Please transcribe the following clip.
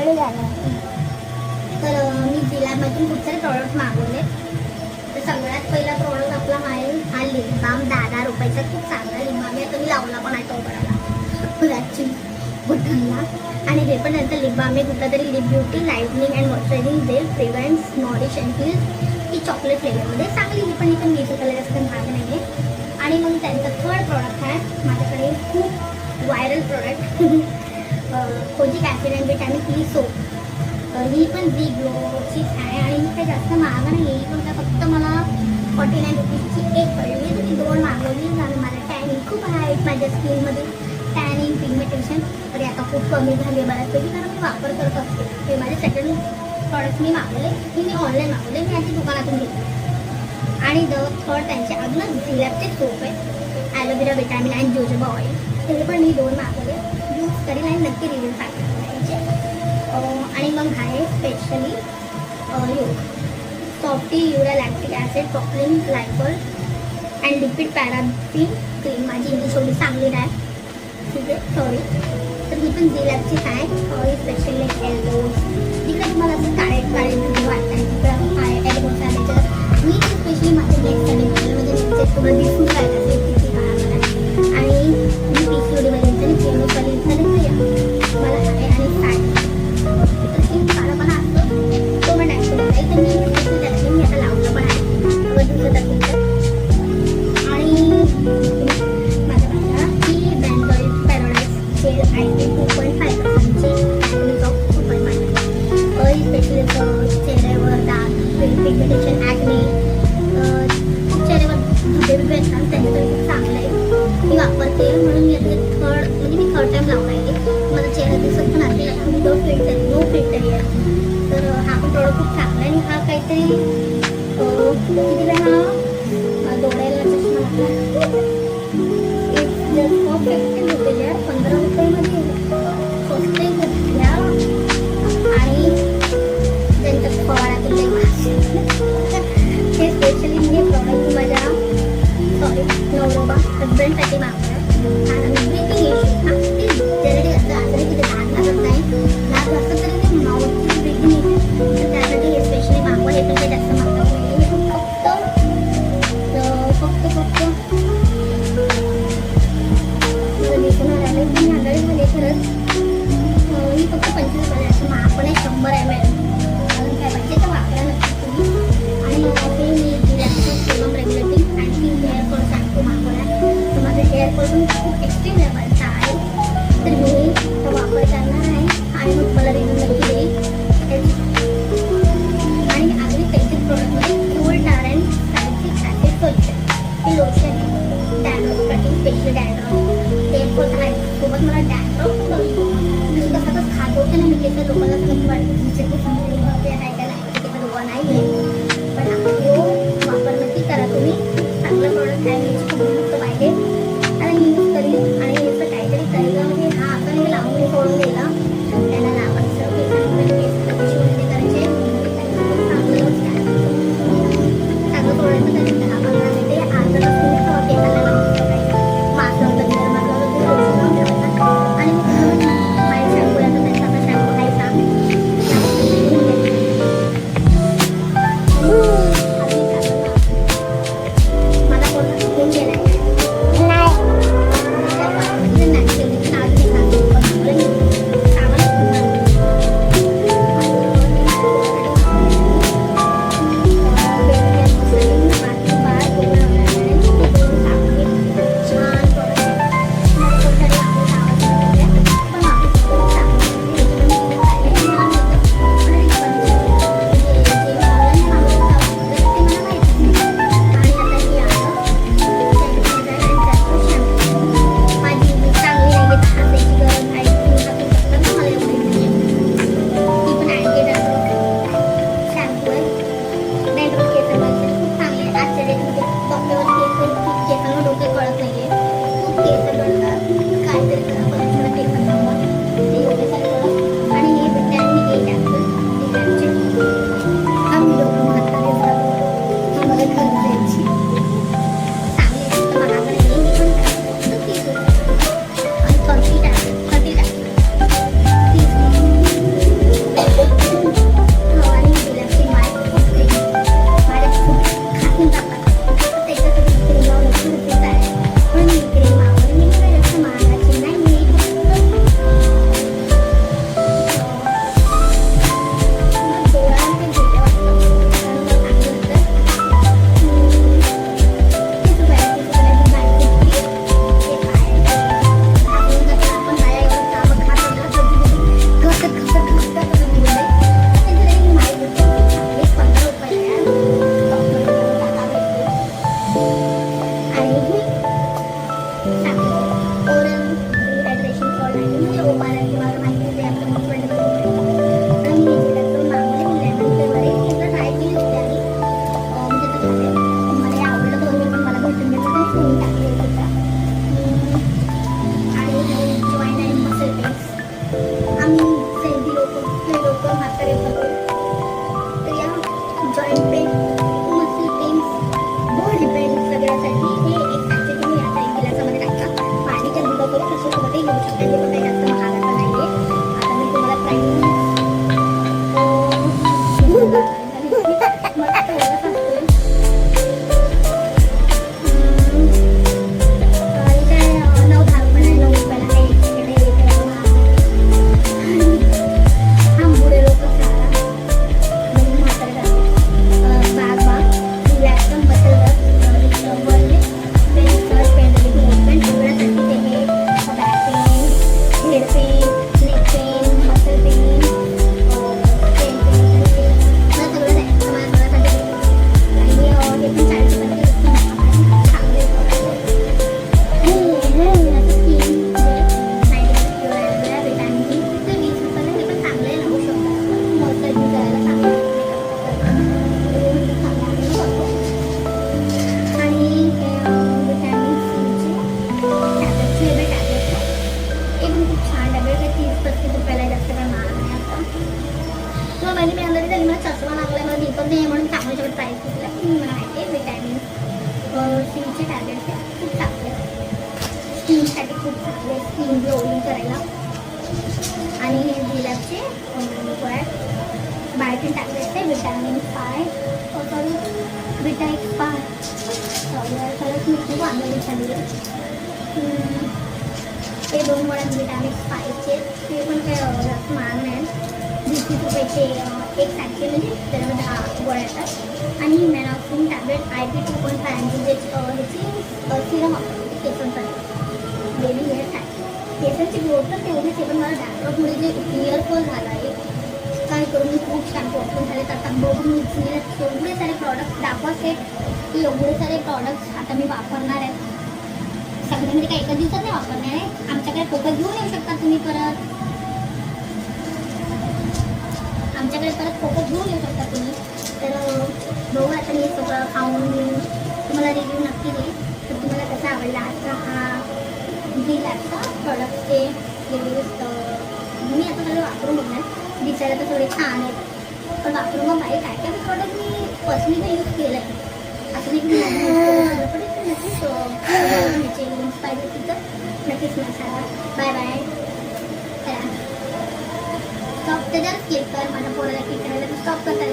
तर मी जिल्ह्यामधून खूप सारे प्रॉडक्ट मागवले. तर सगळ्यात पहिला प्रॉडक्ट आपला आहे हा लिप बाम. 10 रुपयाचा खूप चांगला लिप बाम आहे. आता मी लावला पण आहे तो बघायला बटनला. आणि हे पण नंतर लिप बाम आहे कुठला तरी lip beauty lightening and moisturising gel prevents nourish and heals. ही चॉकलेट फ्लेवरमध्ये चांगली ही पण इथून 20 कलर असतं महाग नाही आहे. आणि मग त्यांचा थर्ड प्रॉडक्ट आहे माझ्याकडे खूप viral product kojic acid and vitamin E soap. ही पण जी ग्लोचीच आहे आणि ही काही जास्त महाग नाही. ही पण काय फक्त मला 49 रुपीजची एक पडली. तर मी 2 मागवली आणि मला टॅनिंग खूप आहे माझ्या स्किनमध्ये. टॅनिंग पिगमेंटेशन तरी आता खूप कमी झाली आहे बऱ्याचपैकी कारण मी वापर करत असते. हे माझे सेकंड प्रॉडक्ट मी मागवले. ही मी ऑनलाईन मागवले. मी याची दुकानातून घेतली. आणि थर्ड त्यांचे अजूनच झिलॅपचे सोप आहे aloe vera vitamin and jojoba oil. हे पण मी 2 मागवले. यूज करीन आणि नक्की रिव्ह्यू सांगेन त्यांचे. आणि मग आहे specially softy urea lactic acid propylene glycol and lipid paraffin cream. माझी इंग्लिश एवढी चांगली नाही ठीक आहे सॉरी. तर ही पण झिलॅपचीच आहे. स्पेशली एल्बोज तिकडे तुम्हाला असं काळे वाटतं तिकडं आहे एल्बोज आहे. त्याच्यात मी स्पेशली माझे नेक्स्टसाठी म्हणजे नेक्स्ट थोडं दिसून राहिलं असेल किती काळामध्ये. आणि मी पीसीओडी वालींचं आणि केमो वालींचं मला आहे आणि फॅट तर हे काळापणा असतो तो पण ॲक्च्युअली जाईल. तर मी त्यासाठी मी आता लावलं पण आहे अगं दिसत असेल तर. आणि माझ्या ही बँगॉल पॅराडाईज जेल आहे 2.5%ची खूप आहे माझ्या स्पेशली चेहऱ्यावर डाग पिगमेंटेशन ॲक्ने खूप चेहऱ्यावर धबे असतात त्याच्यासाठी खूप चांगलं आहे. मी वापरते म्हणून मी आता मी थर्ड टाईम लावून आहे. मला चेहरा दिसत पण असेल आता मी नो फिल्टर आहे. तर हा पण प्रॉडक्ट खूप चांगला आहे. आणि हा काहीतरी कितीला हा डोळ्याला चष्मा लागला. इट्स जस्ट फॉर 15 रुपीज यार. 15 रुपयामध्ये स्वस्त आहे खूप घ्या. आणि त्यांच्या फवारातून हे स्पेशली मी हे प्रॉडक्ट माझ्या नवरोबा हजबंडसाठी मागवलं. आणि ब्रिथिंग इश्यू ते जनरेटिव्ह असतं असं नाही तिथे डाग लागत नाही. डाग लागतं तरी ते माउथची ब्रिथिंग इश्यू तर त्यासाठी हे स्पेशली मागवलं. हे पण काही जास्त मागवलं नाही. हे फक्त मला दिसून राहिलं की नांदळीमध्ये खरंच ही फक्त 25 रुपयाची महाग पण आहे 100 ml. काय पाहिजे तर वापरा नक्की तुम्ही. आणि मग मी serum regulating anti hairfall shampoo मागवला. तर माझं हेअरफॉल पण खूप एक्स्ट्रीम लेवलचा आहे. तर मी तो वापर करणार आहे आणि मग मला रिव्ह्यू नक्की देईल. आणि अगदी बेसिक प्रोडक्टमध्ये क्यूअर टार अँड सॅलिसिलिक ॲसिड सोल्युशन हे लोशन आहे. Dandruff cutting special dandruff hair fall आहे सोबत मला डॅन्ड्रफ मी कसं खात होते ना मी त्याच्या लोकांना कसं वाटतं तिचे खूप आहे का नाही त्याचा लोक नाही आहे. पण तो वापर नक्की करा तुम्ही. चांगला प्रॉडक्ट आहे. मी खूप मस्त पाहिजे आणि मी यूज करीन. आणि याचं काहीतरी करेल म्हणजे हा आता मी लावून सोडून दिला त्याला लावायचं केसांमध्ये करायचे चांगलं सोडायचं तरी 10-15 मिनिटे अर्धा तास केसाला लावून ठेवायचं. मास्क लावतात मास्क लावतात लावून ठेवायचा. आणि मग माझ्या शॅम्पू याचा त्यांचा शॅम्पू खायचा तुम्हाला तुम्हाला माहिती आहे आपण पण मी त्याचं मागवले लेमन फ्लेवर आहे एकदा ट्राय केली होती आधी म्हणजे तसं मला आवडलं दोन्ही पण मला भेटून गेलं तर फोन टाकले होते आणि जॉईन आणि मसल पेन्स आम्ही सेंधी लोक म्हातारे होतो तर या joint pain muscle pains body pain सगळ्यासाठी हे एक पॅकेट तुम्ही आता एक गिलासामध्ये टाका पाणीच्या दुधाबरोबर कशासोबतही घेऊ शकता ते पण काही जास्त महागाचं नाही आहे आता मी तुम्हाला प्राईस मस्त ओळख असतोय इथे 9-10 रुपये 9 रुपयाला आहे इकडे आंबुडे लोक सारा म्हातारे बाग रिलॅक्स मसल वरले पेन पेंडली पेन सगळ्यासाठी ते हे back pain head pain neck pain muscle pain pain pain मला सगळं आहे मला सगळ्यासाठी आणि हे पण 40 रुपयाचे चांगले स्कीम विटॅमिन ते 20 रुपयाला हे पण चांगले लावू शकतो मॉइश्चरायझर करायला चांगलं आणि विटॅमिन सीची टॅब्लेटची हे टॅब्लेट आहे हे पण खूप छान टॅब्लेट आहे 30-35 रुपयाला जास्त काय महाग नाही आता किंवा माझी मी अंदाजे झाली मला चष्मा लागला मला दिसत नाही म्हणून चांगलं सगळं प्राईस घेतला मला माहिती आहे विटॅमिन सीचे टॅब्लेट्स आहे खूप चांगले स्किनसाठी खूप चांगले स्किन ग्लोइंग करायला आणि हे जिलॅबचे बायोटिन टॅब्लेट्स आहे विटॅमिन 5 सॉरी विटा एक्स 5 सॉरी खरंच मी खूप आनंद विचारले ते 2 गोळ्या विटॅमिन 5चे ते पण काही जास्त महाग नाही 20 रुपयाचे एक सॅचे म्हणजे त्याच्यामध्ये 10 गोळ्या येतात आणि मॅनॉक्सिन टॅब्लेट IP 2.5 ह्याची सिरम वापरते केसांसाठी बेबी हेअर टाईप केसांची ग्रोथ तर तेवढीच आहे पण मला डॅन्ड्रफमुळे जे हेअर फॉल झाला आहे काय करून मी खूप शॅम्पू वापरून झाले तर आता बघून मी एवढे सारे प्रॉडक्ट दाखवत आहेत की एवढे सारे प्रॉडक्ट्स आता मी वापरणार आहे सगळे म्हणजे काही एका दिवसात नाही वापरणार आहे आमच्याकडे फोकस घेऊन येऊ शकता तुम्ही परत आमच्याकडे परत फोकस घेऊन येऊ शकता तुम्ही तर बघू आता मी सगळं खाऊन तुम्हाला रिव्ह्यू नक्की देईल तर तुम्हाला कसा आवडला आजचा हा जिलॅबचा प्रॉडक्टचे रिव्ह्यूज मी आता सगळं वापरून बघणार दिसायला तर थोडे छान आहेत पण वापरून मग माझे काय काय प्रॉडक्ट मी पर्सनली यूज केलं आहे असं नाही की पण नक्कीच ह्याचे लिंक्स पाहिजे तिथं नक्कीच मला बाय बाय करा स्टॉप त्याच्यावर क्लिक कर माझ्या पोराला क्लिक करायला स्टॉप करता